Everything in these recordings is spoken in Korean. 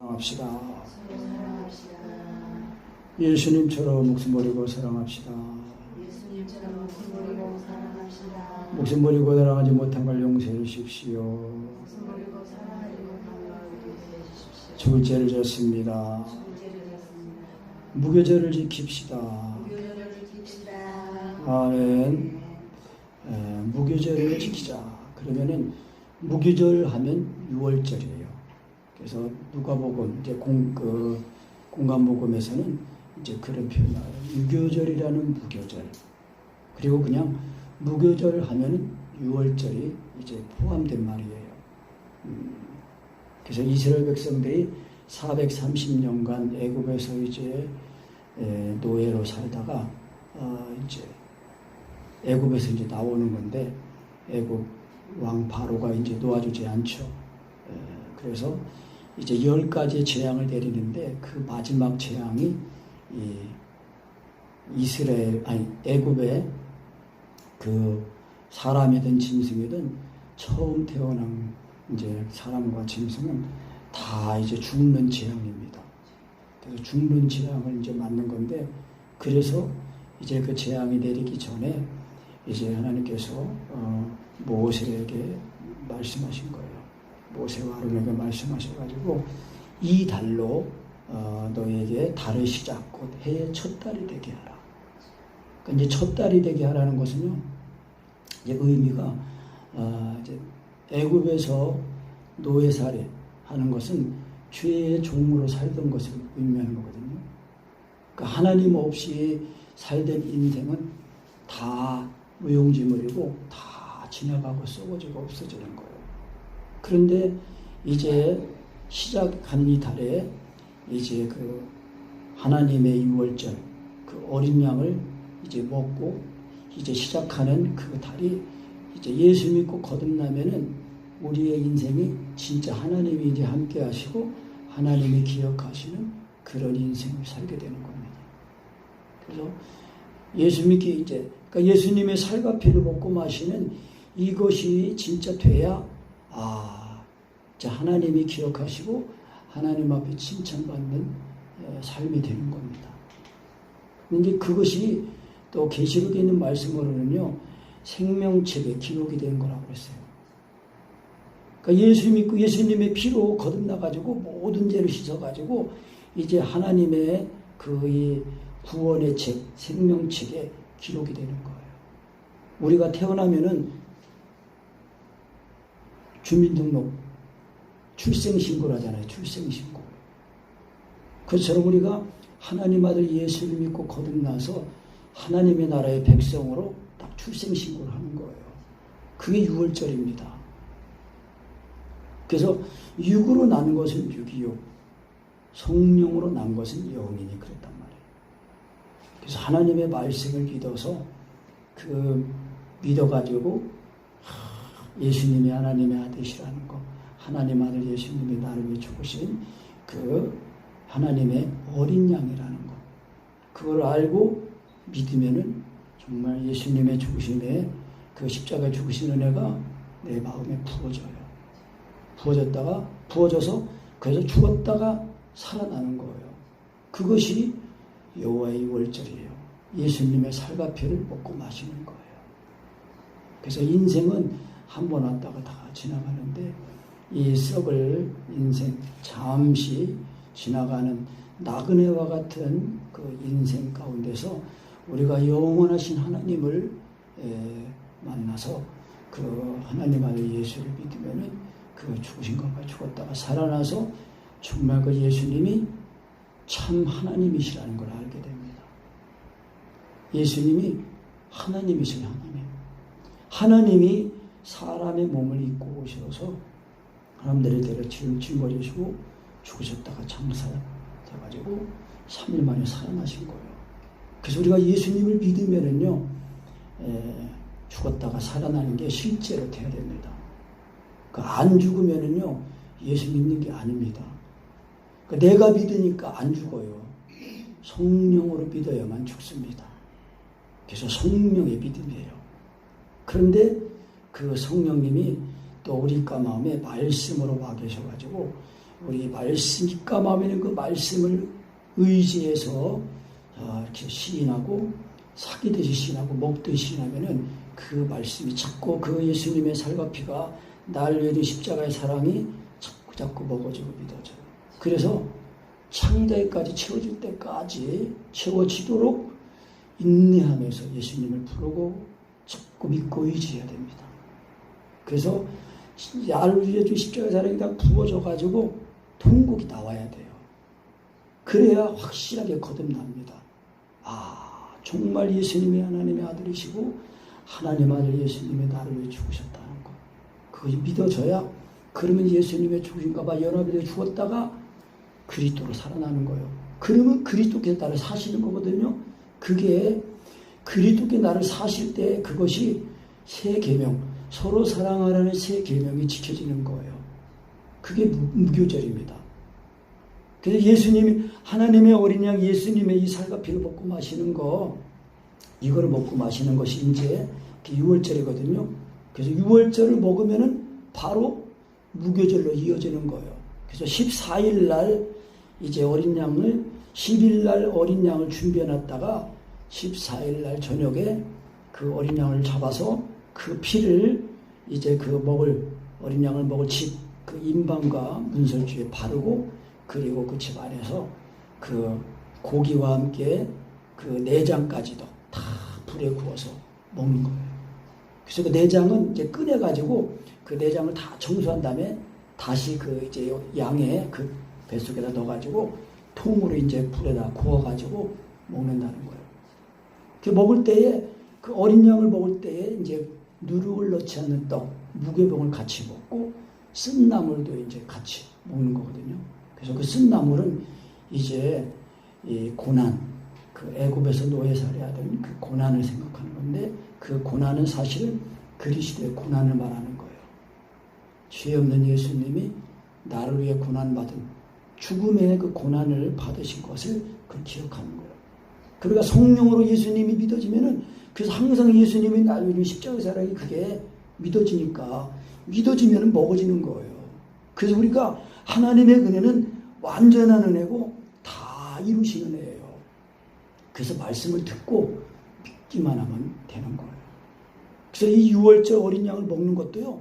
사랑합시다. 예수님처럼 목숨 버리고 사랑합시다. 예수님처럼 목숨 버리고 사랑합시다. 목숨 버리고 사랑하지 못한 걸 용서해 주십시오. 목숨 버리고 사랑하지 못한 걸 용서해 주십시오. 죽을 죄를 졌습니다. 죽을 죄를 졌습니다. 무교절을 지킵시다. 무교절을 지킵시다. 아멘. 무교절을 지키자. 그러면은 무교절 하면 6월절이에요. 그래서 누가복음 이제 공간복음에서는 이제 그런 표현을 해요. 무교절이라는 무교절. 그리고 그냥 무교절 하면은 6월절이 이제 포함된 말이에요. 그래서 이스라엘 백성들이 430년간 애굽에서 이제 노예로 살다가 이제 애굽에서 이제 나오는 건데 애굽 왕 바로가 이제 놓아주지 않죠. 그래서 이제 10가지의 재앙을 내리는데 그 마지막 재앙이 애굽의 그 사람이든 짐승이든 처음 태어난 이제 사람과 짐승은 다 이제 죽는 재앙입니다. 그래서 죽는 재앙을 이제 맞는 건데, 그래서 이제 그 재앙이 내리기 전에 이제 하나님께서 모세에게 말씀하신 거예요. 모세와 아론에게 말씀하셔가지고 이 달로 너에게 달의 시작 곧 해의 첫 달이 되게 하라. 그러니까 이제 첫 달이 되게 하라는 것은요, 이제 의미가 이제 애굽에서 노예살이 하는 것은 죄의 종으로 살던 것을 의미하는 거거든요. 그러니까 하나님 없이 살던 인생은 다 무용지물이고 다 지나가고 썩어지고 없어지는 거예요. 그런데 이제 시작하는 이 달에 이제 그 하나님의 6월절 그 어린 양을 이제 먹고 이제 시작하는 그 달이 이제 예수 믿고 거듭나면은 우리의 인생이 진짜 하나님이 이제 함께 하시고 하나님이 기억하시는 그런 인생을 살게 되는 겁니다. 그래서 예수 믿기 이제 그러니까 예수님의 살과 피를 먹고 마시는 이것이 진짜 돼야 이제 하나님이 기억하시고 하나님 앞에 칭찬받는 삶이 되는 겁니다. 근데 그것이 또 계시록에 있는 말씀으로는요, 생명책에 기록이 된 거라고 그랬어요. 그러니까 예수 믿고 예수님의 피로 거듭나가지고 모든 죄를 씻어가지고 이제 하나님의 그 구원의 책, 생명책에 기록이 되는 거예요. 우리가 태어나면은 주민등록, 출생신고를 하잖아요. 출생신고. 그처럼 우리가 하나님 아들 예수를 믿고 거듭나서 하나님의 나라의 백성으로 딱 출생신고를 하는 거예요. 그게 6월절입니다. 그래서 육으로 난 것은 육이요, 성령으로 난 것은 영이니 그랬단 말이에요. 그래서 하나님의 말씀을 믿어서 믿어가지고 예수님이 하나님의 아들이라는 거, 하나님 아들 예수님이 나를 위해 죽으신 그 하나님의 어린 양이라는 거, 그걸 알고 믿으면은 정말 예수님의 죽으심에 그 십자가에 죽으신 은혜가 내 마음에 부어져서 그래서 죽었다가 살아나는 거예요. 그것이 여호와의 6월절이에요. 예수님의 살과 피를 먹고 마시는 거예요. 그래서 인생은 한 번 왔다가 다 지나가는데 이 썩을 인생, 잠시 지나가는 나그네와 같은 그 인생 가운데서 우리가 영원하신 하나님을 만나서 그 하나님 아들 예수를 믿으면은 그 죽으신 것과 죽었다가 살아나서 정말 그 예수님이 참 하나님이시라는 걸 알게 됩니다. 예수님이 하나님이시죠. 하나님이 사람의 몸을 입고 오셔서 사람들의 죄를 짊어지시고 죽으셨다가 장사돼가지고 3일 만에 살아나신 거예요. 그래서 우리가 예수님을 믿으면은요, 죽었다가 살아나는 게 실제로 돼야 됩니다. 안 죽으면은요, 예수 믿는 게 아닙니다. 내가 믿으니까 안 죽어요. 성령으로 믿어야만 죽습니다. 그래서 성령의 믿음이에요. 그런데 그 성령님이 또 우리 마음에 말씀으로 와 계셔가지고 우리 말씀이 까마면 그 말씀을 의지해서 이렇게 시인하고 사귀듯이 시인하고 먹듯이 시인하면은 그 말씀이 자꾸 그 예수님의 살과 피가 날 위해 십자가의 사랑이 자꾸 먹어지고 믿어져요. 그래서 창대까지 채워질 때까지 채워지도록 인내하면서 예수님을 부르고 자꾸 믿고 의지해야 됩니다. 그래서 나를 위해 주 십자가의 사랑이 다 부어져가지고 통곡이 나와야 돼요. 그래야 확실하게 거듭납니다. 정말 예수님이 하나님의 아들이시고 하나님 아들 예수님이 나를 위해 죽으셨다는 거. 그것이 믿어져야 그러면 예수님의 죽으신가 연합이 되어 죽었다가 그리스도로 살아나는 거예요. 그러면 그리스도께서 나를 사시는 거거든요. 그게 그리스도께 나를 사실 때 그것이 새 계명, 서로 사랑하라는 새 계명이 지켜지는 거예요. 그게 무교절입니다. 그래서 예수님이 하나님의 어린 양 예수님의 이 살과 피를 먹고 마시는 거, 이거를 먹고 마시는 것이 이제 유월절이거든요. 그래서 유월절을 먹으면은 바로 무교절로 이어지는 거예요. 그래서 14일 날 이제 어린 양을 10일 날 어린 양을 준비해 놨다가 14일 날 저녁에 그 어린 양을 잡아서 그 피를 이제 그 먹을 어린 양을 먹을 집 그 임방과 문설주에 바르고 그리고 그 집 안에서 그 고기와 함께 그 내장까지도 다 불에 구워서 먹는 거예요. 그래서 그 내장은 이제 꺼내 가지고 그 내장을 다 청소한 다음에 다시 그 이제 양의 그 뱃속에다 넣어 가지고 통으로 이제 불에다 구워 가지고 먹는다는 거예요. 그 먹을 때에 그 어린 양을 먹을 때에 이제 누룩을 넣지 않는 떡, 무교병을 같이 먹고 쓴 나물도 이제 같이 먹는 거거든요. 그래서 그 쓴 나물은 이제 이 고난, 그 애굽에서 노예살이하던 그 고난을 생각하는 건데 그 고난은 사실은 그리스도의 고난을 말하는 거예요. 죄 없는 예수님이 나를 위해 고난받은 죽음의 그 고난을 받으신 것을 그 기억하는 거예요. 그러니까 성령으로 예수님이 믿어지면은 그래서 항상 예수님이 나를 위해 십자가의 사랑이 그게 믿어지니까 믿어지면은 먹어지는 거예요. 그래서 우리가 하나님의 은혜는 완전한 은혜고 다 이루시는 은혜예요. 그래서 말씀을 듣고 믿기만 하면 되는 거예요. 그래서 이 유월절 어린 양을 먹는 것도요.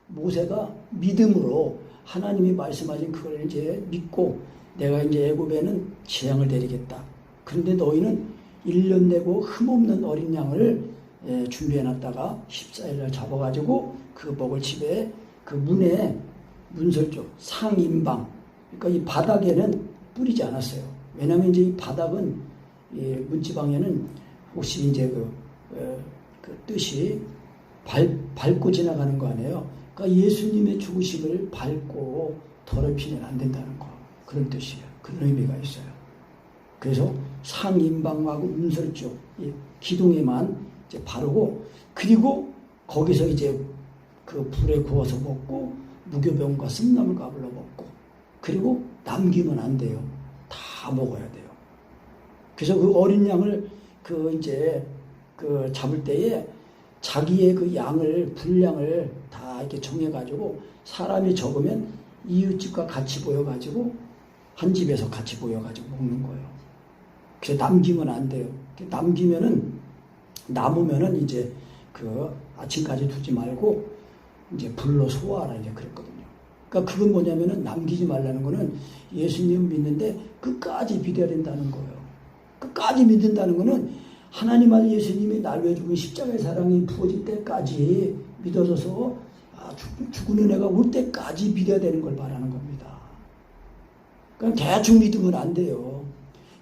모세가 믿음으로 하나님이 말씀하신 그걸 이제 믿고 내가 이제 애굽에는 재앙을 내리겠다. 그런데 너희는 1년 내고 흠없는 어린 양을 준비해놨다가 14일날 잡아가지고 그 먹을 집에 그 문에 문설주 상인방 그러니까 이 바닥에는 뿌리지 않았어요. 왜냐하면 이제 이 바닥은 이 문지방에는 혹시 이제 그 뜻이 밟고 지나가는 거 아니에요. 그러니까 예수님의 죽으심을 밟고 더럽히면 안 된다는 거 그런 뜻이에요. 그런 의미가 있어요. 그래서 상인방하고 문설주 이 기둥에만 이제 바르고 그리고 거기서 이제 그 불에 구워서 먹고 무교병과 쓴나물 가불러 먹고 그리고 남기면 안 돼요. 다 먹어야 돼요. 그래서 그 어린 양을 그 이제 그 잡을 때에 자기의 그 양을 분량을 다 이렇게 정해가지고 사람이 적으면 이웃집과 같이 모여가지고 한 집에서 같이 모여가지고 먹는 거예요. 그래서 남기면 안 돼요. 남으면은 이제 그 아침까지 두지 말고 이제 불로 소화하라 이제 그랬거든요. 그러니까 그건 뭐냐면은 남기지 말라는 거는 예수님 믿는데 끝까지 믿어야 된다는 거예요. 끝까지 믿는다는 거는 하나님 아들 예수님이 날 위해 죽은 십자가의 사랑이 부어질 때까지 믿어져서 죽은 은혜가 올 때까지 믿어야 되는 걸 말하는 겁니다. 그러니까 대충 믿으면 안 돼요.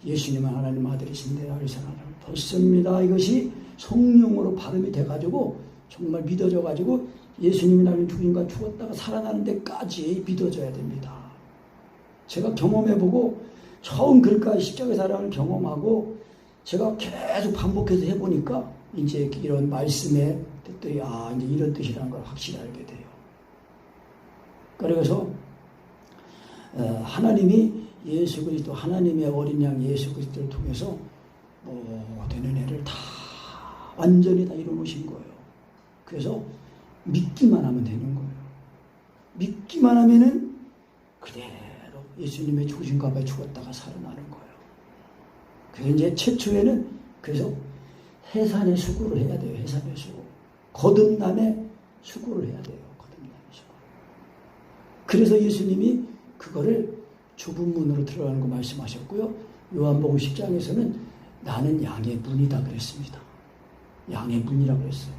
예수님은 하나님 아들이신데 아리사나를 벗습니다. 이것이 성령으로 발음이 돼가지고 정말 믿어져가지고 예수님이 나를 죽인가 죽었다가 살아나는 데까지 믿어져야 됩니다. 제가 경험해보고 처음 그러니까 십자가의 사랑을 경험하고 제가 계속 반복해서 해보니까 이제 이런 말씀의 뜻들이 이제 이런 뜻이라는 걸 확실히 알게 돼요. 그래서 하나님이 예수 그리스도 하나님의 어린 양 예수 그리스도를 통해서 모든 은혜를 다 완전히 다 이루어놓으신 거예요. 그래서 믿기만 하면 되는 거예요. 믿기만 하면은 그대로 예수님의 죽으신 값에 죽었다가 살아나는 거예요. 그래서 이제 최초에는 그래서 해산의 수고를 해야 돼요. 해산의 수고. 거듭남의 수고를 해야 돼요. 거듭남의 수고. 그래서 예수님이 그거를 좁은 문으로 들어가는 거 말씀하셨고요. 요한복음 10장에서는 나는 양의 문이다 그랬습니다. 양의 문이라고 그랬어요.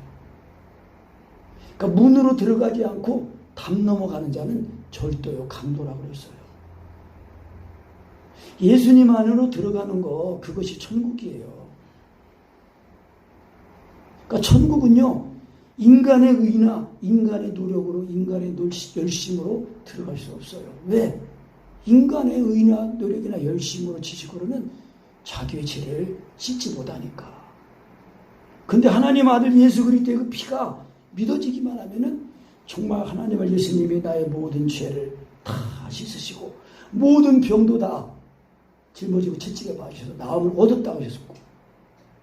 그러니까 문으로 들어가지 않고 담 넘어가는 자는 절도요 강도라고 그랬어요. 예수님 안으로 들어가는 거 그것이 천국이에요. 그러니까 천국은요 인간의 의나 인간의 노력으로 인간의 열심으로 들어갈 수 없어요. 왜? 인간의 의나 노력이나 열심으로 지식으로는 자기의 죄를 씻지 못하니까. 근데 하나님 아들 예수 그리스도의 그 피가 믿어지기만 하면은 정말 하나님 아들 예수님이 나의 모든 죄를 다 씻으시고 모든 병도 다 짊어지고 채찍에 박으셔서 나음을 얻었다고 하셨고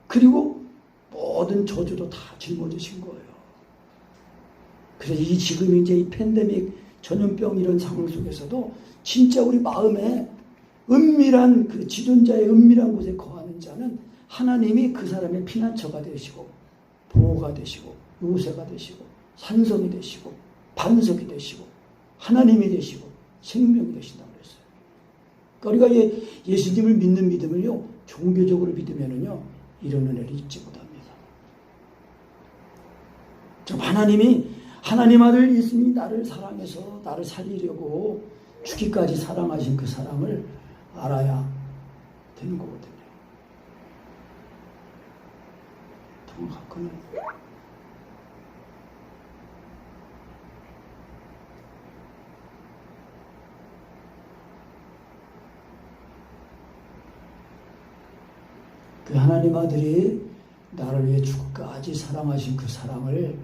그리고 모든 저주도 다 짊어지신 거예요. 그래서 이 지금 이제 이 팬데믹 전염병 이런 상황 속에서도 진짜 우리 마음에 은밀한 그 지존자의 은밀한 곳에 거하는 자는 하나님이 그 사람의 피난처가 되시고 보호가 되시고 요새가 되시고 산성이 되시고 반석이 되시고 하나님이 되시고 생명이 되신다고 그랬어요. 그러니까 우리가 예수님을 믿는 믿음을요 종교적으로 믿으면은요 이런 은혜를 잊지 못합니다. 좀 하나님 아들 예수님이 나를 사랑해서 나를 살리려고 죽기까지 사랑하신 그 사랑을 알아야 되는 거거든요. 통합하고는 그 하나님 아들이 나를 위해 죽기까지 사랑하신 그 사랑을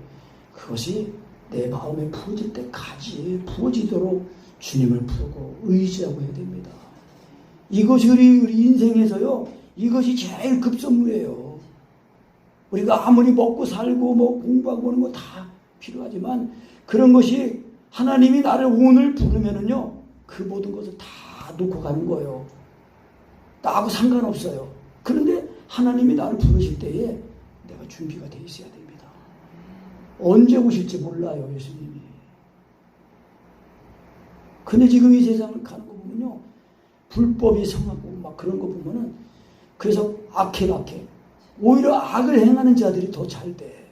그것이 내 마음에 부어질 때까지 부어지도록 주님을 부르고 의지하고 해야 됩니다. 이것이 우리 인생에서요 이것이 제일 급선무예요. 우리가 아무리 먹고 살고 뭐 공부하고 하는 거 다 필요하지만 그런 것이 하나님이 나를 오늘 부르면은요 그 모든 것을 다 놓고 가는 거예요. 나하고 상관없어요. 그런데 하나님이 나를 부르실 때에 내가 준비가 돼 있어야 됩니다. 언제 오실지 몰라요, 예수님이. 근데 지금 이 세상을 가는 거 보면요, 불법이 성하고 막 그런 거 보면은 그래서 악해. 오히려 악을 행하는 자들이 더 잘 돼.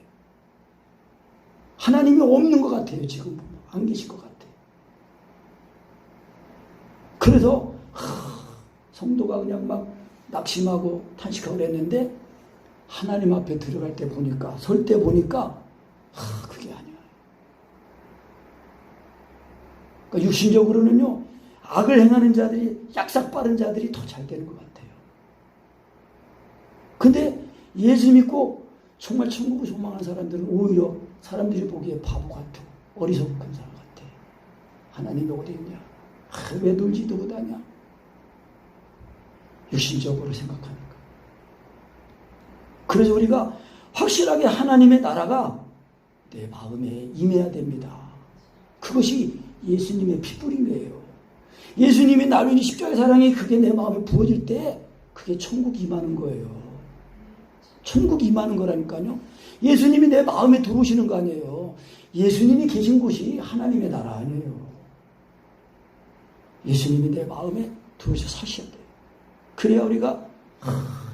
하나님이 없는 것 같아요, 지금 보면. 안 계실 것 같아요. 그래서 성도가 그냥 막 낙심하고 탄식하고 그랬는데 하나님 앞에 들어갈 때 보니까 설 때 보니까 그게 아니야. 그러니까 육신적으로는요 악을 행하는 자들이 약삭 빠른 자들이 더 잘 되는 것 같아요. 근데 예수 믿고 정말 천국을 소망하는 사람들은 오히려 사람들이 보기에 바보 같고 어리석은 사람 같아. 하나님이 어디 있냐? 왜 놀지도 못하냐? 육신적으로 생각하니까. 그래서 우리가 확실하게 하나님의 나라가 내 마음에 임해야 됩니다. 그것이 예수님의 피뿌림이에요. 예수님이 나를 위해 십자가의 사랑이 그게 내 마음에 부어질 때 그게 천국이 임하는 거예요. 천국이 임하는 거라니까요. 예수님이 내 마음에 들어오시는 거 아니에요. 예수님이 계신 곳이 하나님의 나라 아니에요. 예수님이 내 마음에 들어오셔서 사셔야 돼요. 그래야 우리가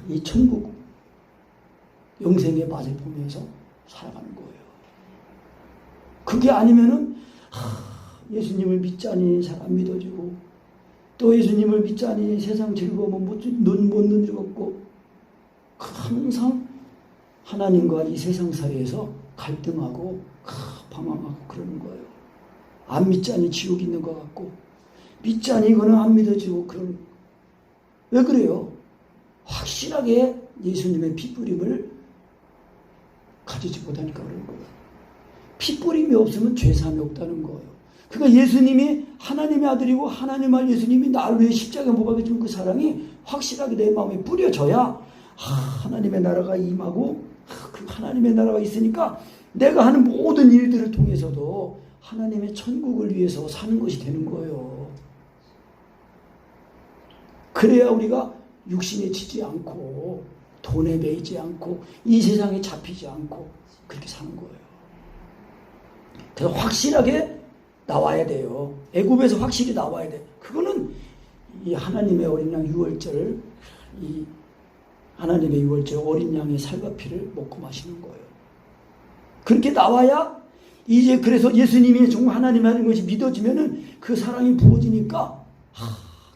이 천국 영생의 맛을 보면서 살아가는 거예요. 그게 아니면은 예수님을 믿자니 잘 안 믿어지고 또 예수님을 믿자니 세상 즐거움은 못 누리고 항상 하나님과 이 세상 사이에서 갈등하고 방황하고 그러는 거예요. 안 믿자니 지옥 있는 것 같고 믿자니 이거는 안 믿어지고 그런. 왜 그래요? 확실하게 예수님의 피뿌림을 가지지 못하니까 그런 거예요. 피뿌림이 없으면 죄사함이 없다는 거예요. 그러니까 예수님이 하나님의 아들이고 하나님의 예수님이 나를 위해 십자가에 못 박아준 그 사랑이 확실하게 내 마음에 뿌려져야 하나님의 나라가 임하고 그 하나님의 나라가 있으니까 내가 하는 모든 일들을 통해서도 하나님의 천국을 위해서 사는 것이 되는 거예요. 그래야 우리가 육신에 치지 않고 돈에 매이지 않고 이 세상에 잡히지 않고 그렇게 사는 거예요. 그래서 확실하게 나와야 돼요. 애굽에서 확실히 나와야 돼. 그거는 이 하나님의 어린 양 유월절, 이 하나님의 유월절 어린 양의 살과 피를 먹고 마시는 거예요. 그렇게 나와야 이제 그래서 예수님이 정말 하나님 하는 것이 믿어지면은 그 사랑이 부어지니까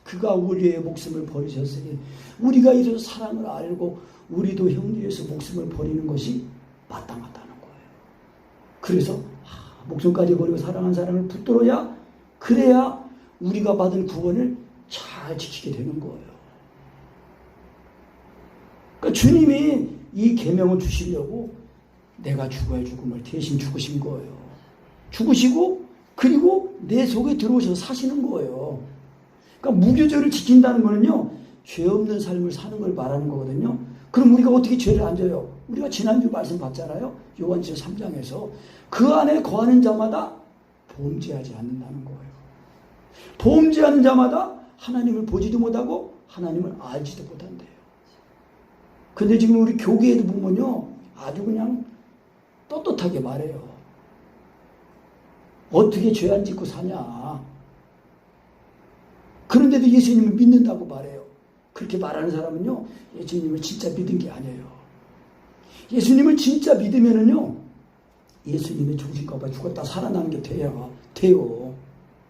그가 우리의 목숨을 버리셨으니 우리가 이런 사랑을 알고 우리도 형제에서 목숨을 버리는 것이 마땅하다는 거예요. 그래서 목숨까지 버리고 사랑한 사랑을 붙들어야 그래야 우리가 받은 구원을 잘 지키게 되는 거예요. 그러니까 주님이 이 계명을 주시려고 내가 죽어야 죽음을 대신 죽으신 거예요. 죽으시고 그리고 내 속에 들어오셔서 사시는 거예요. 그러니까 무교절을 지킨다는 거는요, 죄 없는 삶을 사는 걸 말하는 거거든요. 그럼 우리가 어떻게 죄를 안 져요? 우리가 지난주 말씀 봤잖아요. 요한일서 3장에서 그 안에 거하는 자마다 범죄하지 않는다는 거예요. 범죄하는 자마다 하나님을 보지도 못하고 하나님을 알지도 못한대요. 근데 지금 우리 교계에도 보면요, 아주 그냥 떳떳하게 말해요. 어떻게 죄 안 짓고 사냐. 그런데도 예수님을 믿는다고 말해요. 그렇게 말하는 사람은요, 예수님을 진짜 믿은 게 아니에요. 예수님을 진짜 믿으면은요, 예수님의 죽으실까봐 죽었다 살아나는 게 돼요.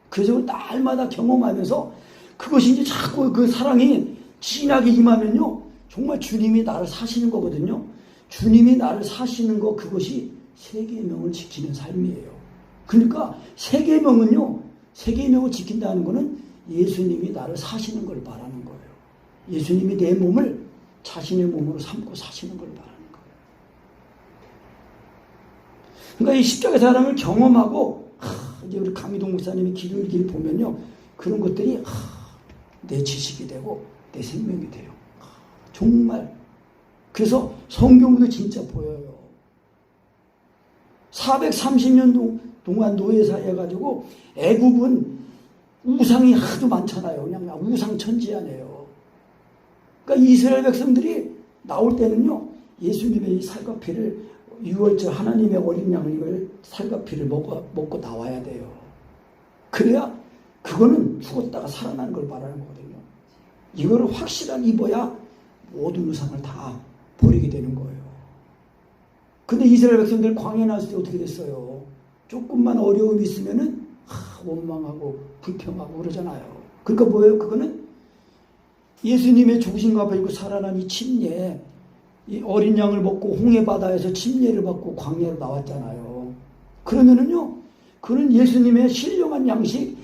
그래서 날마다 경험하면서 그것이 이제 자꾸 그 사랑이 진하게 임하면요, 정말 주님이 나를 사시는 거거든요. 주님이 나를 사시는 거, 그것이 세계명을 지키는 삶이에요. 그러니까 세계명은요, 세계명을 지킨다는 거는 예수님이 나를 사시는 걸 말하는 거예요. 예수님이 내 몸을 자신의 몸으로 삼고 사시는 걸 말하는 거예요. 그러니까 이 십자가의 사랑을 경험하고 이제 우리 강희동 목사님이 기도일기를 보면요, 그런 것들이 내 지식이 되고 내 생명이 돼요. 정말. 그래서 성경도 진짜 보여요. 430년 동안 노예사회 해가지고 애굽은 우상이 하도 많잖아요. 그냥 우상천지하네요. 그러니까 이스라엘 백성들이 나올 때는요, 예수님의 이 살과 피를, 유월절 하나님의 어린 양을 이걸 살과 피를 먹고 나와야 돼요. 그래야 그거는 죽었다가 살아나는 걸 말하는 거거든요. 이거를 확실하게 입어야 모든 우상을 다 버리게 되는 거예요. 근데 이스라엘 백성들 광야에 나왔을 때 어떻게 됐어요? 조금만 어려움이 있으면은 원망하고 불평하고 그러잖아요. 그러니까 뭐예요? 그거는 예수님의 죽으신과 버리고 살아난 이 침례, 이 어린 양을 먹고 홍해 바다에서 침례를 받고 광야로 나왔잖아요. 그러면은요, 그는 예수님의 신령한 양식,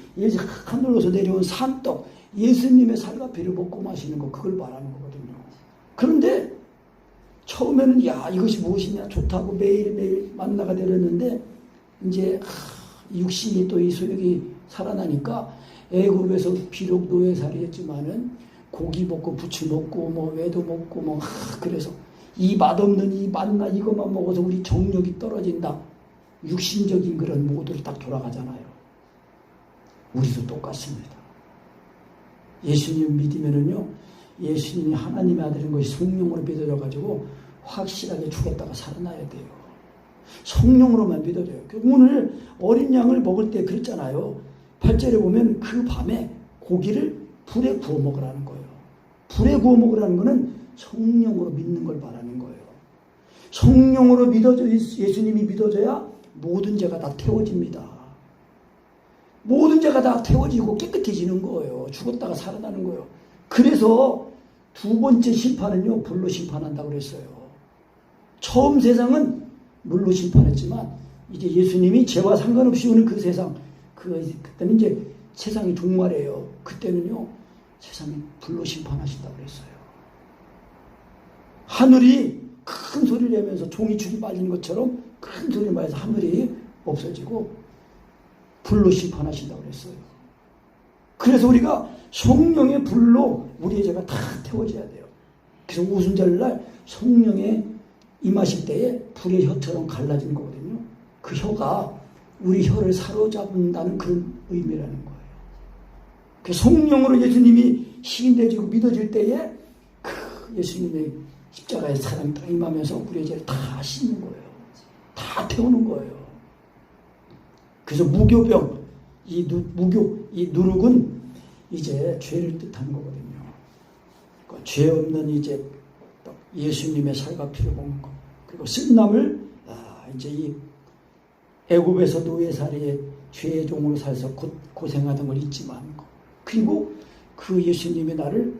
하늘로서 내려온 산떡, 예수님의 살과 피를 먹고 마시는 거, 그걸 말하는 거거든요. 그런데 처음에는 이것이 무엇이냐 좋다고 매일매일 만나가 되렸는데 이제 육신이 또 이 소욕이 살아나니까 애굽에서 비록 노예살이했지만은 고기 먹고 부추 먹고 뭐 외도 먹고 뭐 그래서 이 맛없는 이 만나 이것만 먹어서 우리 정력이 떨어진다. 육신적인 그런 모드로 딱 돌아가잖아요. 우리도 똑같습니다. 예수님 믿으면은요, 예수님이 하나님의 아들인 것이 성령으로 믿어져가지고 확실하게 죽었다가 살아나야 돼요. 성령으로만 믿어져요. 오늘 어린 양을 먹을 때 그랬잖아요. 8절에 보면 그 밤에 고기를 불에 구워 먹으라는 거예요. 불에 구워 먹으라는 거는 성령으로 믿는 걸 말하는 거예요. 성령으로 예수님이 믿어져야 모든 죄가 다 태워집니다. 모든 죄가 다 태워지고 깨끗해지는 거예요. 죽었다가 살아나는 거예요. 그래서 두 번째 심판은요, 불로 심판한다고 그랬어요. 처음 세상은 물로 심판했지만 이제 예수님이 죄와 상관없이 오는 그 세상, 그때는 이제 세상이 종말이에요. 그때는요, 세상이 불로 심판하신다고 그랬어요. 하늘이 큰 소리를 내면서 종이 줄이 빨리는 것처럼 큰 소리를 말해서 하늘이 없어지고 불로 심판하신다고 그랬어요. 그래서 우리가 성령의 불로 우리의 죄가 다 태워져야 돼요. 그래서 오순절날 성령에 임하실 때에 불의 혀처럼 갈라지는 거거든요. 그 혀가 우리 혀를 사로잡는다는 그런 의미라는 거예요. 그 성령으로 예수님이 시인되어지고 믿어질 때에 그 예수님의 십자가의 사랑이 딱 임하면서 우리의 죄를 다 씻는 거예요. 다 태우는 거예요. 그래서 무교병, 이 누룩은 이제 죄를 뜻하는 거거든요. 그 죄 없는 이제 예수님의 살과 피를 먹는 거. 그리고 쓴남을 이제 이 애굽에서 노예살이의 죄의 종으로 살아서 고생하던 걸 잊지 마는 거. 그리고 그 예수님이 나를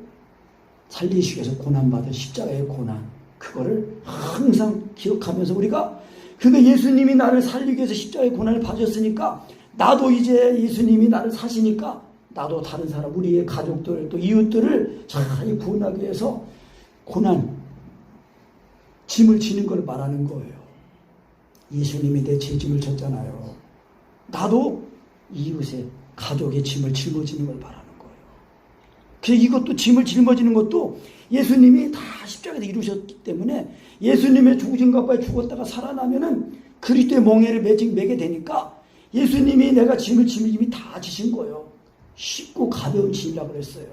살리시기 위해서 고난받은 십자가의 고난, 그거를 항상 기억하면서 우리가 예수님이 나를 살리기 위해서 십자가의 고난을 받으셨으니까 나도 이제 예수님이 나를 사시니까 나도 다른 사람, 우리의 가족들 또 이웃들을 잘 구원하기 위해서 고난, 짐을 지는 걸 말하는 거예요. 예수님이 내 죄짐을 졌잖아요. 나도 이웃의 가족의 짐을 짊어지는 걸 말하는 거예요. 그래서 이것도 짐을 짊어지는 것도 예수님이 다 십자가에서 이루셨기 때문에 예수님의 죽으신 것까지 죽었다가 살아나면은 그리스도의 멍에를 매게 되니까 예수님이 내가 짐을 짐이 다 지신 거예요. 쉽고 가벼운 짐이라고 그랬어요.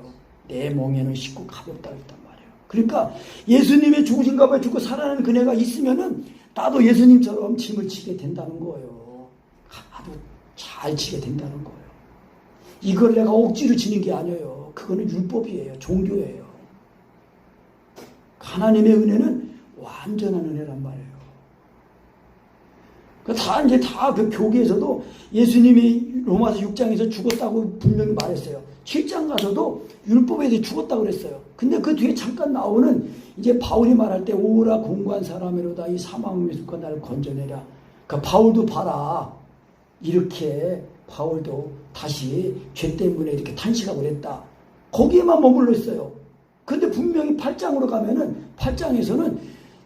내 멍에는 쉽고 가볍다고 했단 말이에요. 그러니까 예수님의 죽으신 것까지 죽고 살아나는 그네가 있으면은 나도 예수님처럼 짐을 지게 된다는 거예요. 아주 잘 지게 된다는 거예요. 이걸 내가 억지로 지는 게 아니에요. 그거는 율법이에요. 종교예요. 하나님의 은혜는 완전한 은혜란 말이에요. 그 교계에서도 예수님이 로마서 6장에서 죽었다고 분명히 말했어요. 7장 가서도 율법에 대해 죽었다고 그랬어요. 근데 그 뒤에 잠깐 나오는 이제 바울이 말할 때 오라 공고한 사람이로다 이 사망의 숲과 나를 건져내라. 그러니까 바울도 봐라. 이렇게 바울도 다시 죄 때문에 이렇게 탄식하고 그랬다. 거기에만 머물러 있어요. 근데 분명히 8장으로 가면은 8장에서는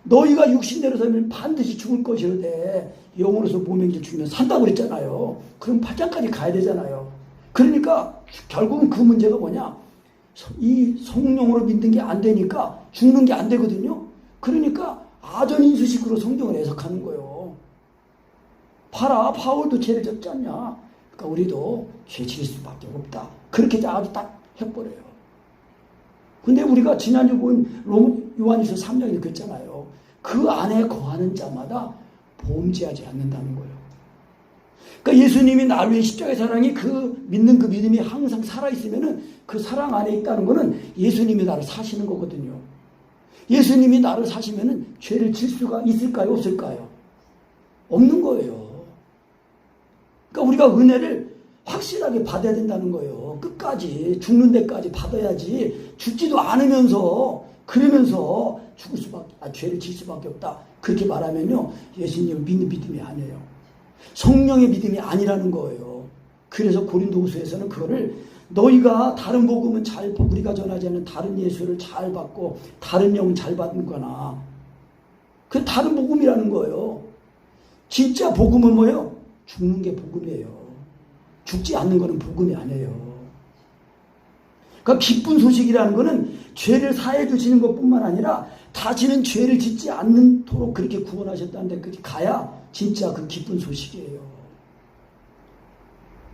너희가 육신대로 살면 반드시 죽을 것이로되 영으로서 몸행실 죽으면 산다고 그랬잖아요. 그럼 8장까지 가야 되잖아요. 그러니까 결국은 그 문제가 뭐냐? 이 성령으로 믿는 게 안 되니까 죽는 게 안 되거든요. 그러니까 아전인수식으로 성경을 해석하는 거예요. 봐라, 바울도 죄를 졌지 않냐? 그러니까 우리도 죄 지을 수밖에 없다. 그렇게 아주 딱 해버려요. 근데 우리가 지난주 본 요한일서 3장에 그랬잖아요. 그 안에 거하는 자마다 범죄하지 않는다는 거예요. 그러니까 예수님이 나를 위해 십자가의 사랑이 믿는 그 믿음이 항상 살아있으면은 그 사랑 안에 있다는 거는 예수님이 나를 사시는 거거든요. 예수님이 나를 사시면은 죄를 질 수가 있을까요? 없을까요? 없는 거예요. 그러니까 우리가 은혜를 확실하게 받아야 된다는 거예요. 끝까지 죽는 데까지 받아야지 죽지도 않으면서 그러면서 죄를 질 수밖에 없다. 그렇게 말하면요 예수님을 믿는 믿음이 아니에요. 성령의 믿음이 아니라는 거예요. 그래서 고린도후서에서는 그거를 너희가 다른 복음은 우리가 전하지 않는 다른 예수를 잘 받고 다른 영은 잘 받는 거나 그 다른 복음이라는 거예요. 진짜 복음은 뭐예요? 죽는 게 복음이에요. 죽지 않는 거는 복음이 아니에요. 그러니까 기쁜 소식이라는 거는 죄를 사해 주시는 것뿐만 아니라 다시는 죄를 짓지 않도록 그렇게 구원하셨다는데 그렇게 가야 진짜 그 기쁜 소식이에요.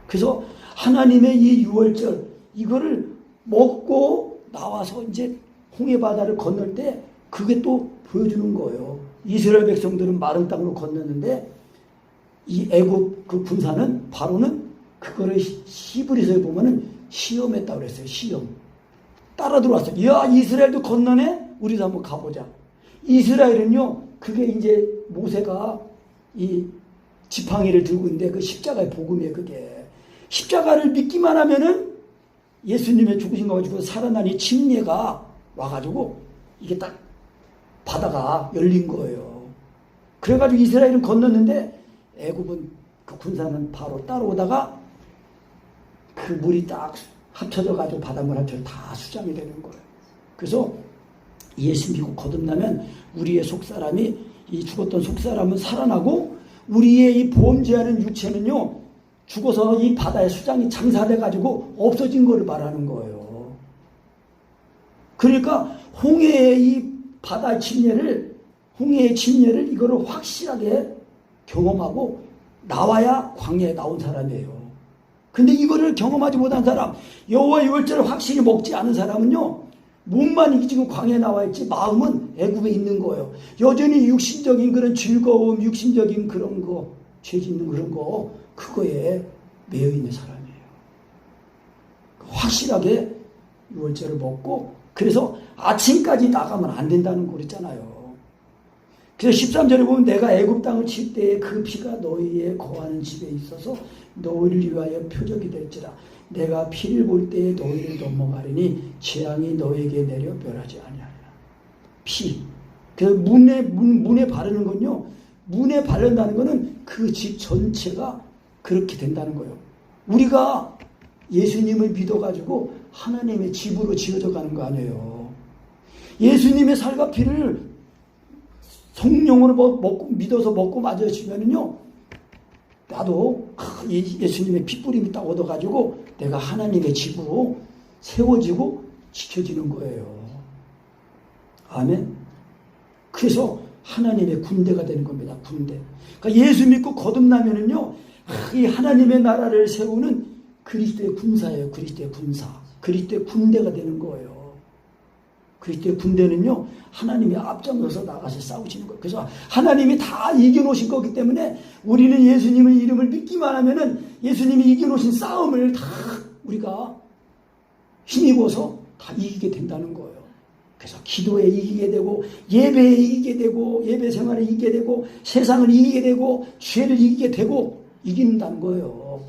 그래서 하나님의 이 유월절 이거를 먹고 나와서 이제 홍해 바다를 건널 때 그게 또 보여주는 거예요. 이스라엘 백성들은 마른 땅으로 건넜는데 이 애굽 그 군사는 바로는 그거를 히브리서에 보면은 시험했다고 그랬어요. 시험. 따라 들어왔어요. 야, 이스라엘도 건너네? 우리도 한번 가보자. 이스라엘은요, 그게 이제 모세가 이 지팡이를 들고 있는데 그 십자가의 복음이에요, 그게. 십자가를 믿기만 하면은 예수님의 죽으신 거 가지고 살아나니 침례가 와가지고 이게 딱 바다가 열린 거예요. 그래가지고 이스라엘은 건넜는데 애굽은 그 군사는 바로 따라오다가 그 물이 딱 합쳐져가지고 바닷물 합쳐서 다 수장이 되는 거예요. 그래서 예수 믿고 거듭나면 우리의 속사람이 이 죽었던 속사람은 살아나고 우리의 이 범죄하는 육체는요 죽어서 이 바다에 수장이 장사돼가지고 없어진 거를 말하는 거예요. 그러니까 홍해의 이 바다의 침례를 이거를 확실하게 경험하고 나와야 광야에 나온 사람이에요. 근데 이거를 경험하지 못한 사람, 여호와 유월절을 확실히 먹지 않은 사람은요, 몸만 지금 광야에 나와 있지 마음은 애굽에 있는 거예요. 여전히 육신적인 그런 즐거움, 육신적인 그런 거, 죄 짓는 그런 거, 그거에 매여 있는 사람이에요. 확실하게 유월절을 먹고, 그래서 아침까지 나가면 안 된다는 거 그랬잖아요. 그래서 13절에 보면 내가 애굽 땅을 칠 때에 그 피가 너희의 거하는 집에 있어서 너희를 위하여 표적이 될지라. 내가 피를 볼 때에 너희를 넘어가리니 재앙이 너희에게 내려 멸하지 아니하리라. 피. 그 문에 바르는 건요, 문에 바른다는 거는 그 집 전체가 그렇게 된다는 거예요. 우리가 예수님을 믿어가지고 하나님의 집으로 지어져 가는 거 아니에요. 예수님의 살과 피를 성령으로 먹고, 믿어서 먹고 맞아주면은요, 나도 예수님의 핏부림이 딱 얻어가지고 내가 하나님의 집으로 세워지고 지켜지는 거예요. 아멘. 그래서 하나님의 군대가 되는 겁니다. 군대. 그러니까 예수 믿고 거듭나면은요, 이 하나님의 나라를 세우는 그리스도의 군사예요. 그리스도의 군사. 그리스도의 군대가 되는 거예요. 그리스도의 군대는요, 하나님이 앞장서서 나가서 싸우시는 거예요. 그래서 하나님이 다 이겨놓으신 거기 때문에 우리는 예수님의 이름을 믿기만 하면은 예수님이 이겨놓으신 싸움을 다 우리가 힘입어서 다 이기게 된다는 거예요. 그래서 기도에 이기게 되고, 예배에 이기게 되고, 예배 생활에 이기게 되고, 세상을 이기게 되고, 죄를 이기게 되고, 이긴다는 거예요.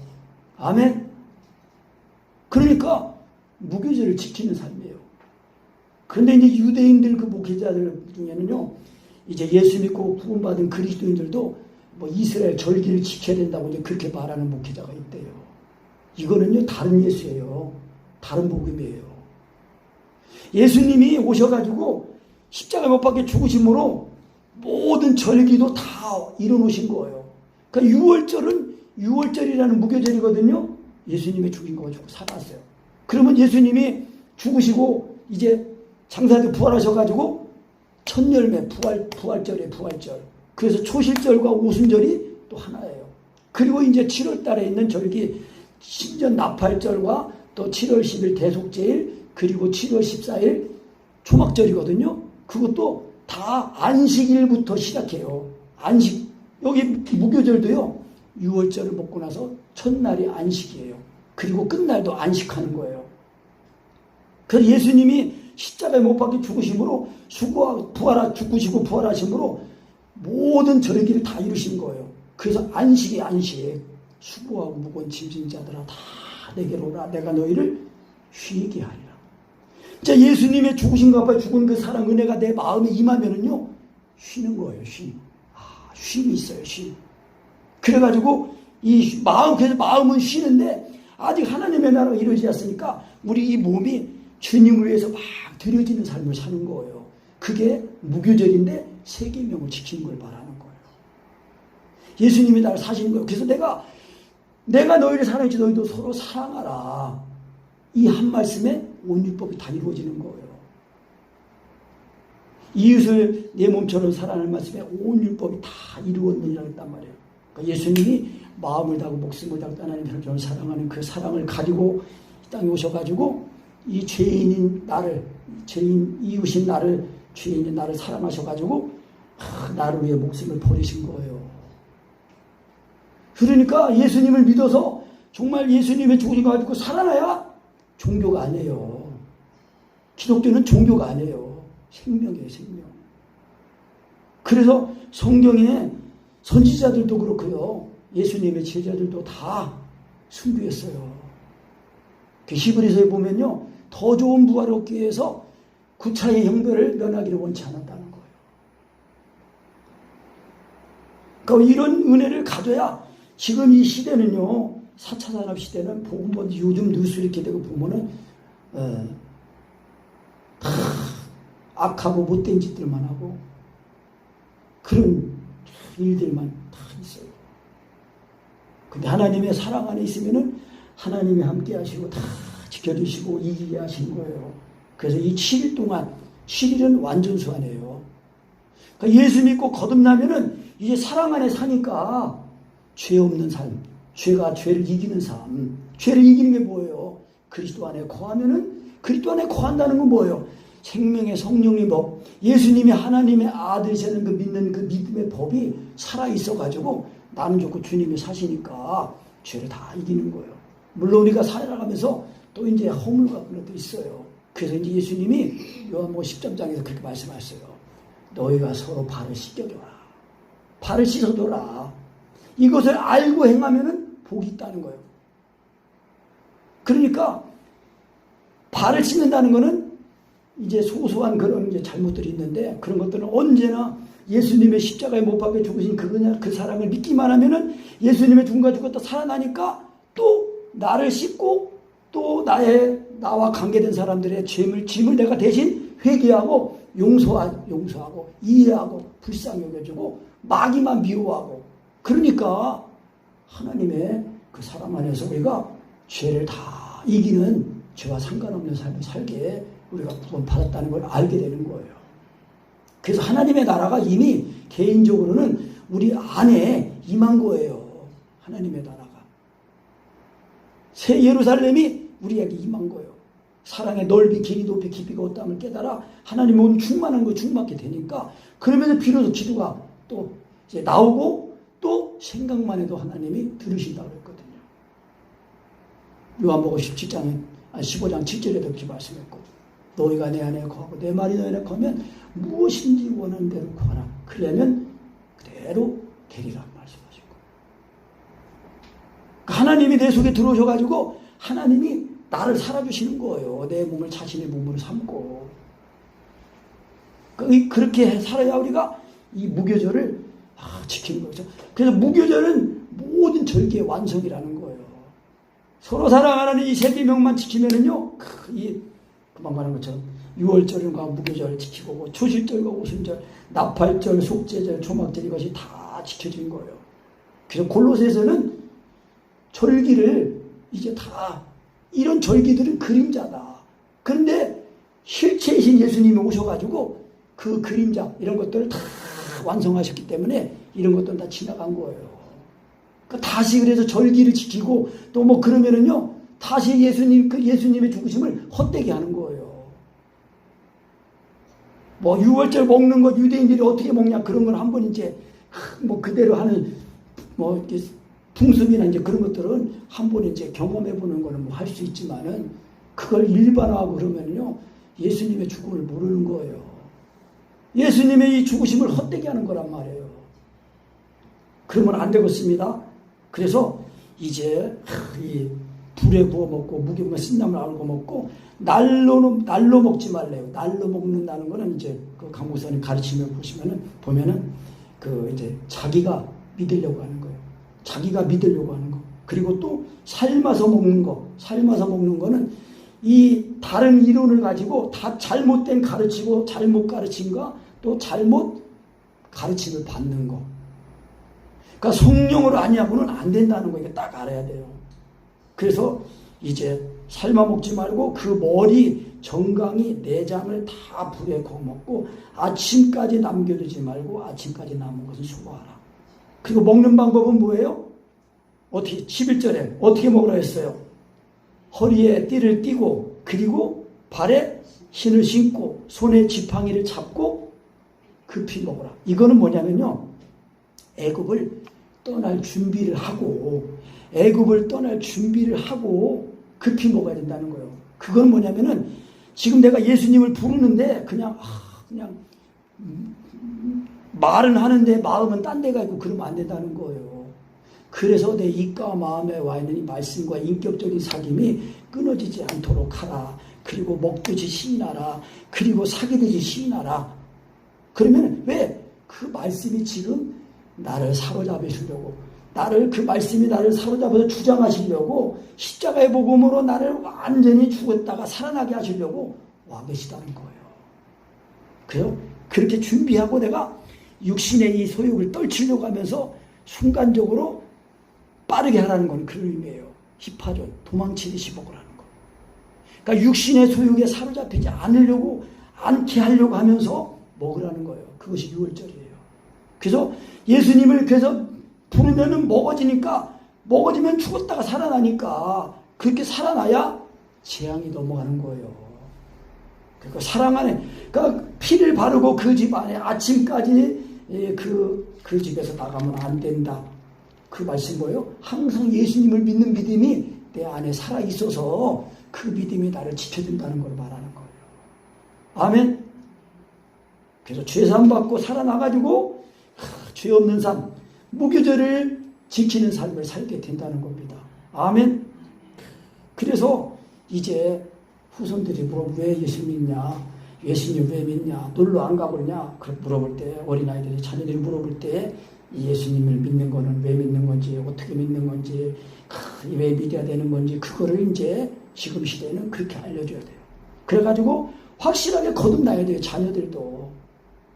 아멘. 그러니까 무교절을 지키는 삶이에요. 그런데 이제 유대인들 그 목회자들 중에는요, 이제 예수 믿고 구원받은 그리스도인들도 뭐 이스라엘 절기를 지켜야 된다고 이제 그렇게 말하는 목회자가 있대요. 이거는요, 다른 예수예요. 다른 복음이에요. 예수님이 오셔가지고 십자가 못 박혀 죽으심으로 모든 절기도 다 이뤄놓으신 거예요. 그러니까 유월절이라는 무교절이거든요. 예수님이 죽인 거 가지고 살았어요. 그러면 예수님이 죽으시고 이제 장사들 부활하셔가지고 첫 열매 부활절이에요. 부활절. 그래서 초실절과 오순절이 또 하나예요. 그리고 이제 7월 달에 있는 절기 신전 나팔절과 또 7월 10일 대속제일, 그리고 7월 14일 초막절이거든요. 그것도 다 안식일부터 시작해요. 안식. 여기 무교절도요, 6월절을 먹고 나서 첫날이 안식이에요. 그리고 끝날도 안식하는 거예요. 그래서 예수님이 십자가에 못 박혀 죽으심으로 죽으시고 부활하심으로 모든 절기를 다 이루신 거예요. 그래서 안식이 안식. 수고하고 무거운 짐진 자들아 다 내게로 오라. 내가 너희를 쉬게 하리라. 자, 예수님의 죽으신가 봐 죽은 그 사랑 은혜가 내 마음에 임하면은요, 쉬는 거예요. 쉼이 있어요. 쉼. 그래가지고 그래서 마음은 쉬는데 아직 하나님의 나라가 이루어지지 않았으니까 우리 이 몸이 주님을 위해서 막 드려지는 삶을 사는 거예요. 그게 무교절인데 세계명을 지키는 걸 말하는 거예요. 예수님이 나를 사시는 거예요. 그래서 내가 너희를 사랑했지 너희도 서로 사랑하라. 이 한 말씀에 온 율법이 다 이루어지는 거예요. 이웃을 내 몸처럼 사랑하는 말씀에 온 율법이 다 이루어지느니라 했단 말이에요. 그러니까 예수님이 마음을 다하고 목숨을 다하고 하나님 사람을 사랑하는 그 사랑을 가지고 이 땅에 오셔가지고 이 이웃인 나를, 죄인인 나를 사랑하셔가지고 나를 위해 목숨을 버리신 거예요. 그러니까 예수님을 믿어서 정말 예수님의 죽으신 거 가지고 살아나야 종교가 아니에요. 기독교는 종교가 아니에요. 생명이에요, 생명. 그래서 성경에 선지자들도 그렇고요, 예수님의 제자들도 다 순교했어요. 그 히브리서에 보면요, 더 좋은 부활을 얻기 위해서 구차의 형벌을 면하기를 원치 않았다는 거예요. 그러니까 이런 은혜를 가져야 지금 이 시대는요, 4차 산업 시대는 복음보다 요즘 뉴스 이렇게 되고 보면은 다 악하고 못된 짓들만 하고 그런 일들만 다 있어요. 근데 하나님의 사랑 안에 있으면은 하나님이 함께 하시고 다 지켜주시고 이기게 하신 거예요. 그래서 이 7일 동안, 7일은 완전수 아니에요. 그러니까 예수 믿고 거듭나면은 이제 사랑 안에 사니까 죄 없는 삶, 죄가 죄를 이기는 삶, 죄를 이기는 게 뭐예요? 그리스도 안에 거하면은, 그리스도 안에 거한다는 건 뭐예요? 생명의 성령의 법, 예수님이 하나님의 아들이시는 그 믿는 그 믿음의 법이 살아있어가지고 나는 좋고 주님이 사시니까 죄를 다 이기는 거예요. 물론 우리가 살아가면서 또 이제 허물과 그런 것도 있어요. 그래서 이제 예수님이 요한복음 10장에서 그렇게 말씀하셨어요. 너희가 서로 발을 씻겨줘라. 발을 씻어줘라. 이것을 알고 행하면은 복이 있다는 거예요. 그러니까 발을 씻는다는 거는 이제 소소한 그런 이제 잘못들이 있는데 그런 것들은 언제나 예수님의 십자가에 못 박혀 죽으신 그 사람을 믿기만 하면은 예수님의 죽음과 죽었다 살아나니까 또 나를 씻고 또 나와 관계된 사람들의 짐을 내가 대신 회개하고 용서하고 이해하고 불쌍히 여겨주고 마귀만 미워하고 그러니까 하나님의 그 사람 안에서 우리가 죄를 다 이기는 죄와 상관없는 삶을 살게 우리가 구원받았다는 걸 알게 되는 거예요. 그래서 하나님의 나라가 이미 개인적으로는 우리 안에 임한 거예요. 하나님의 나라가. 새 예루살렘이 우리에게 임한 거예요. 사랑의 넓이, 길이, 높이, 깊이가 어떠함을 깨달아 하나님 오늘 충만한 거 충만하게 되니까 그러면서 비로소 기도가 또 이제 나오고 또 생각만 해도 하나님이 들으신다고 그랬거든요. 요한복음 15장 7절에도 그렇게 말씀했고 너희가 내 안에 거하고 내 말이 너희 안에 거하면 무엇인지 원하는 대로 구하라. 그러면 그대로 되리라 말씀하시고 하나님이 내 속에 들어오셔가지고 하나님이 나를 살아주시는 거예요. 내 몸을 자신의 몸으로 삼고 그렇게 살아야 우리가 이 무교절을 지키는 거죠. 그래서 무교절은 모든 절기의 완성이라는 거예요. 서로 사랑하는 이 세 계명만 지키면은요, 그만 말한 것처럼 6월절과 무교절 지키고 초실절과 오순절, 나팔절, 속죄절, 초막절 이것이 다 지켜진 거예요. 그래서 골로새에서는 절기를 이제 다 이런 절기들은 그림자다. 그런데 실체이신 예수님이 오셔가지고 그 그림자 이런 것들을 다 완성하셨기 때문에 이런 것들은 다 지나간 거예요. 그러니까 다시 그래서 절기를 지키고 또 뭐 그러면은요 다시 예수님의 죽으심을 헛되게 하는 거예요. 뭐 6월절 먹는 것 유대인들이 어떻게 먹냐 그런 걸 한번 이제 뭐 그대로 하는 뭐 이렇게 풍습이나 이제 그런 것들은 한번 이제 경험해 보는 거는 뭐 할 수 있지만은 그걸 일반화하고 그러면요 예수님의 죽음을 모르는 거예요. 예수님의 이 죽으심을 헛되게 하는 거란 말이에요. 그러면 안 되겠습니다. 그래서 이제 이 불에 구워 먹고 무기면 쓴나물 알고 먹고 날로 먹지 말래요. 날로 먹는다는 거는 이제 그 강목사님 가르치면 보면은 그 이제 자기가 믿으려고 하는 거예요. 자기가 믿으려고 하는 거. 그리고 또 삶아서 먹는 거. 삶아서 먹는 거는 이 다른 이론을 가지고 다 잘못된 가르치고 잘못 가르침과 또 잘못 가르침을 받는 거. 그러니까 성령으로 아니하고는 안 된다는 거 이게 딱 알아야 돼요. 그래서 이제 삶아 먹지 말고 그 머리 정강이 내장을 다 불에 구워 먹고 아침까지 남겨두지 말고 아침까지 남은 것은 수거하라. 그리고 먹는 방법은 뭐예요? 어떻게 11절에 어떻게 먹으라 했어요? 허리에 띠를 띠고 그리고 발에 신을 신고 손에 지팡이를 잡고 급히 먹으라. 이거는 뭐냐면요. 애굽을 떠날 준비를 하고 급히 먹어야 된다는 거예요. 그건 뭐냐면은 지금 내가 예수님을 부르는데 그냥 말은 하는데 마음은 딴 데가 있고 그러면 안 된다는 거예요. 그래서 내 입과 마음에 와 있는 이 말씀과 인격적인 사귐이 끊어지지 않도록 하라. 그리고 먹듯이 시인하라. 그리고 사귀듯이 시인하라. 그러면 왜? 그 말씀이 지금 나를 사로잡으시려고 그 말씀이 나를 사로잡아서 주장하시려고 십자가의 복음으로 나를 완전히 죽었다가 살아나게 하시려고 와 계시다는 거예요. 그래요? 그렇게 준비하고 내가 육신의 이 소욕을 떨치려고 하면서 순간적으로 빠르게 하라는 건 그런 의미예요. 힙하죠. 도망치듯이 먹으라는 거. 그러니까 육신의 소욕에 사로잡히지 않게 하려고 하면서 먹으라는 거예요. 그것이 6월절이에요. 그래서 예수님을 그래서 부르면은 먹어지면 죽었다가 살아나니까 그렇게 살아나야 재앙이 넘어가는 거예요. 그러니까 사랑 안에, 그러니까 피를 바르고 그 집 안에 아침까지 그 집에서 나가면 안 된다. 그 말씀 뭐예요? 항상 예수님을 믿는 믿음이 내 안에 살아 있어서 그 믿음이 나를 지켜준다는 걸 말하는 거예요. 아멘. 그래서 죄사함 받고 살아나가지고 죄 없는 삶, 무교절을 지키는 삶을 살게 된다는 겁니다. 아멘. 그래서 이제 후손들이 왜 예수 믿냐, 예수님 왜 믿냐, 놀러 안 가버리냐, 그렇게 물어볼 때, 어린아이들이 자녀들이 물어볼 때 예수님을 믿는 거는 왜 믿는 건지, 어떻게 믿는 건지, 왜 믿어야 되는 건지, 그거를 이제 지금 시대에는 그렇게 알려줘야 돼요. 그래가지고 확실하게 거듭나야 돼요, 자녀들도.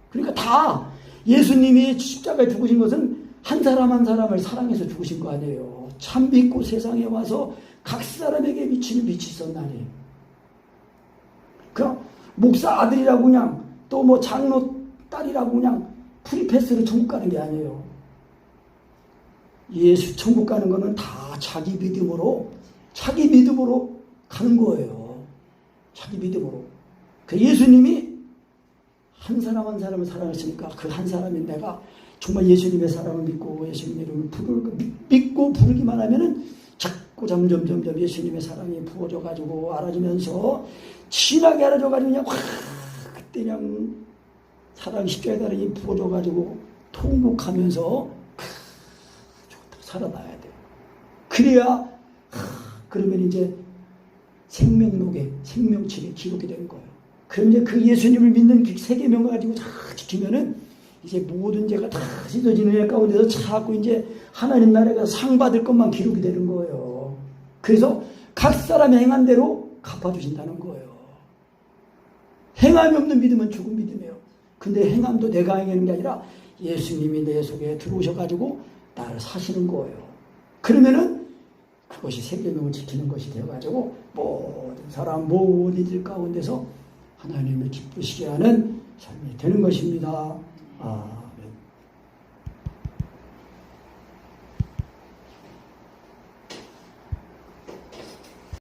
그러니까 다 예수님이 십자가에 죽으신 것은 한 사람 한 사람을 사랑해서 죽으신 거 아니에요. 참 믿고 세상에 와서 각 사람에게 비치는 빛이 있었나니. 그냥 목사 아들이라고 그냥 또 뭐 장로 딸이라고 그냥 프리패스로 천국 가는 게 아니에요. 예수 천국 가는 거는 다 자기 믿음으로 가는 거예요. 자기 믿음으로. 그 예수님이 한 사람 한 사람을 사랑했으니까 그 한 사람인 내가 정말 예수님의 사랑을 믿고 예수님의 이름을 믿고 부르기만 하면은 자꾸 점점 예수님의 사랑이 부어져가지고 알아지면서 진하게 알아져가지고 그냥 확 그때 그냥 사랑이 십자가에 달하니 부어져가지고 통곡하면서 살아나야 돼요. 그래야 그러면 이제 생명록에 생명책에 기록이 되는 거예요. 그럼 이제 그 예수님을 믿는 세계명을 가지고 다 지키면은 이제 모든 죄가 다 씻어지는 애 가운데서 자꾸 이제 하나님 나라가 상 받을 것만 기록이 되는 거예요. 그래서 각 사람의 행한 대로 갚아주신다는 거예요. 행함이 없는 믿음은 죽은 믿음이에요. 근데 행함도 내가 행하는 게 아니라 예수님이 내 속에 들어오셔가지고 나를 사시는 거예요. 그러면은 그것이 세계명을 지키는 것이 되어가지고 모든 사람 모든 이들 가운데서 하나님을 기쁘시게 하는 삶이 되는 것입니다.